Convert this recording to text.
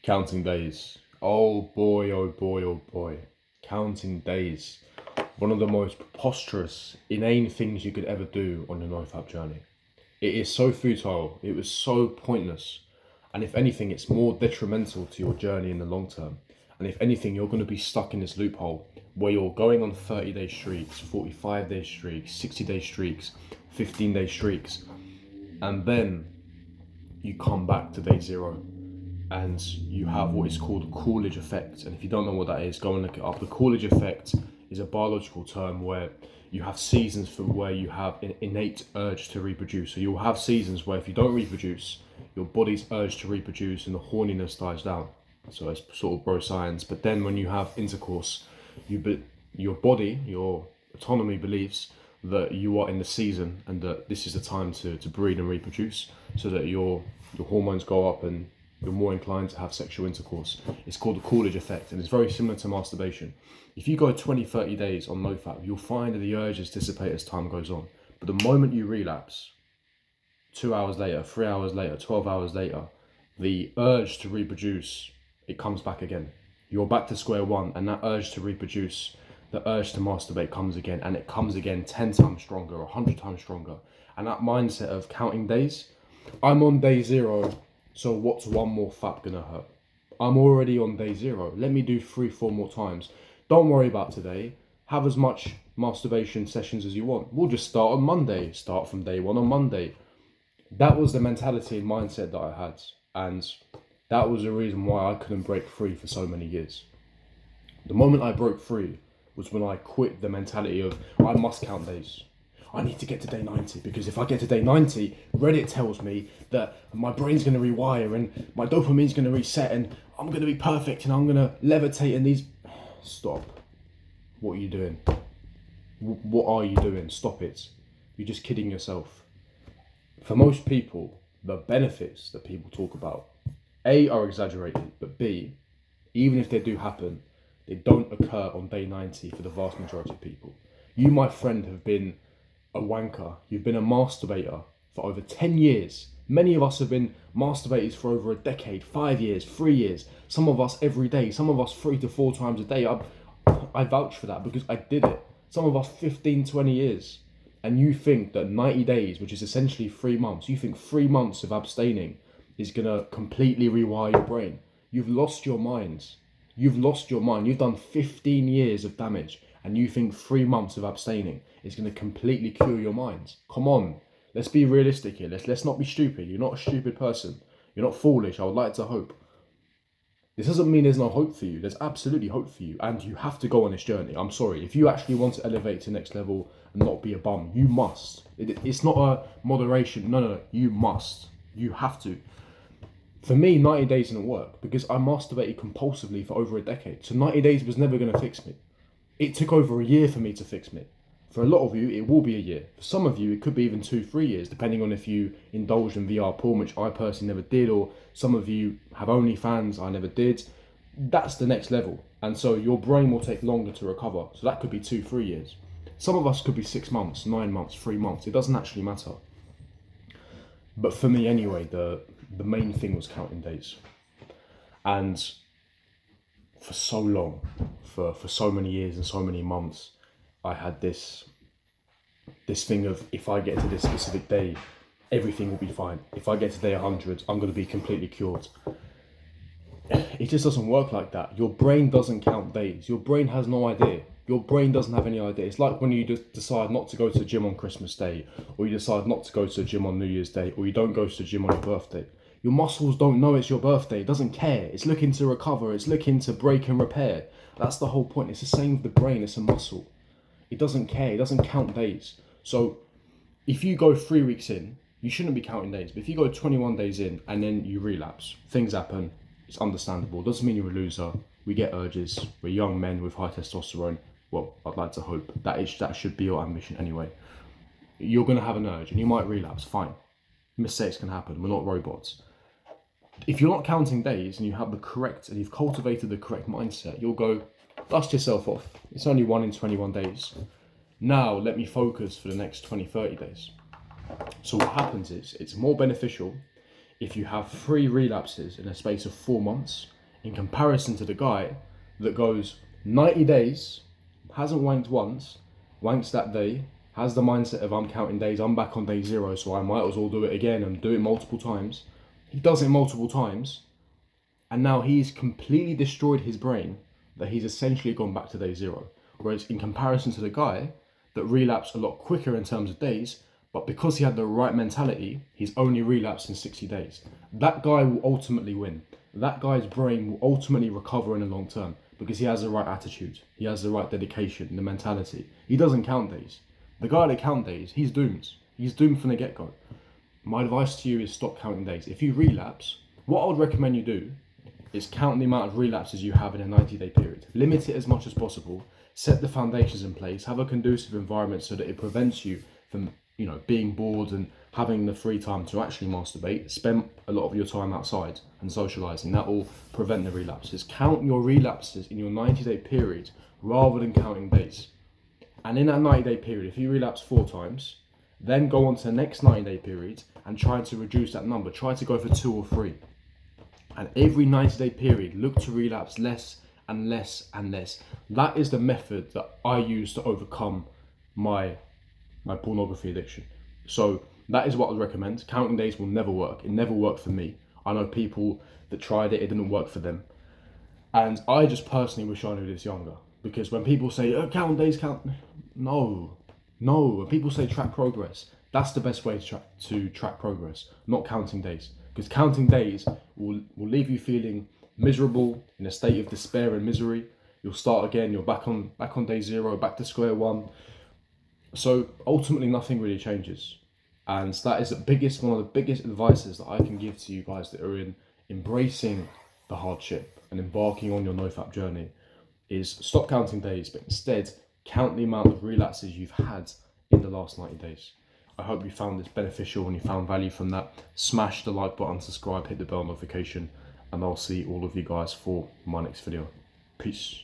Counting days. Oh boy, oh boy, oh boy. Counting days. One of the most preposterous, inane things you could ever do on your Nofap journey. It is so futile. It was so pointless. And if anything, it's more detrimental to your journey in the long term. And if anything, you're going to be stuck in this loophole where you're going on 30-day streaks, 45-day streaks, 60-day streaks, 15-day streaks. And then you come back to day zero and you have what is called the Coolidge effect. And if you don't know what that is, go and look it up. The Coolidge effect is a biological term where you have seasons for where you have an innate urge to reproduce. So you'll have seasons where if you don't reproduce, your body's urge to reproduce and the horniness dies down. So it's sort of bro science. But then when you have intercourse, your body, your autonomy believes that you are in the season and that this is the time to breed and reproduce, so that your hormones go up and you're more inclined to have sexual intercourse. It's called the Coolidge effect, and it's very similar to masturbation. If you go 20, 30 days on Nofap, you'll find that the urges dissipate as time goes on. But the moment you relapse, 2 hours later, 3 hours later, 12 hours later, the urge to reproduce, it comes back again. You're back to square one, and that urge to reproduce, the urge to masturbate comes again, and it comes again 10 times stronger, 100 times stronger. And that mindset of counting days, I'm on day zero, so what's one more fap gonna hurt? I'm already on day zero. Let me do 3-4 more times. Don't worry about today. Have as much masturbation sessions as you want. We'll just start on Monday. Start from day one on Monday. That was the mentality and mindset that I had. And that was the reason why I couldn't break free for so many years. The moment I broke free was when I quit the mentality of I must count days. I need to get to day 90 because if I get to day 90, Reddit tells me that my brain's going to rewire and my dopamine's going to reset and I'm going to be perfect and I'm going to levitate and these... Stop. What are you doing? What are you doing? Stop it. You're just kidding yourself. For most people, the benefits that people talk about, A, are exaggerated, but B, even if they do happen, they don't occur on day 90 for the vast majority of people. You, my friend, have been a wanker. You've been a masturbator for over 10 years. Many of us have been masturbators for over a decade, 5 years, 3 years. Some of us every day, some of us 3 to 4 times a day. I vouch for that because I did it. Some of us 15, 20 years. And you think that 90 days, which is essentially 3 months, you think 3 months of abstaining is going to completely rewire your brain. You've lost your minds. You've lost your mind. You've done 15 years of damage and you think 3 months of abstaining is going to completely cure your minds. Come on, let's be realistic here. Let's not be stupid. You're not a stupid person. You're not foolish. I would like to hope. This doesn't mean there's no hope for you. There's absolutely hope for you, and you have to go on this journey. I'm sorry. If you actually want to elevate to the next level and not be a bum, you must. It's not a moderation. No. You must. You have to. For me, 90 days didn't work because I masturbated compulsively for over a decade. So 90 days was never going to fix me. It took over a year for me to fix me. For a lot of you, it will be a year. For some of you, it could be even 2-3 years, depending on if you indulge in VR porn, which I personally never did, or some of you have OnlyFans, I never did. That's the next level. And so your brain will take longer to recover. So that could be 2-3 years. Some of us could be 6 months, 9 months, 3 months. It doesn't actually matter. But for me anyway, the main thing was counting days. And for so long, for so many years and so many months, I had this thing of if I get to this specific day, everything will be fine. If I get to day 100, I'm going to be completely cured. It just doesn't work like that. Your brain doesn't count days. Your brain has no idea. Your brain doesn't have any idea. It's like when you just decide not to go to the gym on Christmas Day, or you decide not to go to the gym on New Year's Day, or you don't go to the gym on your birthday. Your muscles don't know it's your birthday. It doesn't care. It's looking to recover. It's looking to break and repair. That's the whole point. It's the same with the brain. It's a muscle. It doesn't care. It doesn't count days. So if you go 3 weeks in, you shouldn't be counting days. But if you go 21 days in and then you relapse, things happen. It's understandable. Doesn't mean you're a loser. We get urges. We're young men with high testosterone. Well, I'd like to hope that should be your ambition anyway. You're going to have an urge and you might relapse. Fine. Mistakes can happen. We're not robots. If you're not counting days and you have the correct, and you've cultivated the correct mindset, you'll go, dust yourself off. It's only 1 in 21 days. Now let me focus for the next 20, 30 days. So what happens is it's more beneficial if you have 3 relapses in a space of 4 months, in comparison to the guy that goes 90 days, hasn't wanked once, wanks that day, has the mindset of I'm counting days, I'm back on day 0, so I might as well do it again and do it multiple times. He does it multiple times, and now he's completely destroyed his brain that he's essentially gone back to day 0. Whereas in comparison to the guy that relapsed a lot quicker in terms of days, but because he had the right mentality, he's only relapsed in 60 days. That guy will ultimately win. That guy's brain will ultimately recover in the long term because he has the right attitude, he has the right dedication, the mentality. He doesn't count days. The guy that counts days, he's doomed. He's doomed from the get-go. My advice to you is stop counting days. If you relapse, what I would recommend you do is count the amount of relapses you have in a 90-day period. Limit it as much as possible. Set the foundations in place. Have a conducive environment so that it prevents you from, being bored and having the free time to actually masturbate. Spend a lot of your time outside and socializing. That will prevent the relapses. Count your relapses in your 90-day period rather than counting days. And in that 90-day period, if you relapse 4 times, then go on to the next 90-day period and try to reduce that number. Try to go for 2 or 3. And every 90-day period, look to relapse less and less and less. That is the method that I use to overcome my pornography addiction. So that is what I would recommend. Counting days will never work. It never worked for me. I know people that tried it, it didn't work for them. And I just personally wish I knew this younger. Because when people say, count days, no. When people say track progress, that's the best way to track progress, not counting days. Because counting days will leave you feeling miserable, in a state of despair and misery. You'll start again, you're back on day 0, back to square one. So ultimately nothing really changes. And that is one of the biggest advices that I can give to you guys that are embracing the hardship and embarking on your Nofap journey, is stop counting days, but instead count the amount of relapses you've had in the last 90 days. I hope you found this beneficial and you found value from that. Smash the like button, subscribe, hit the bell notification, and I'll see all of you guys for my next video. Peace.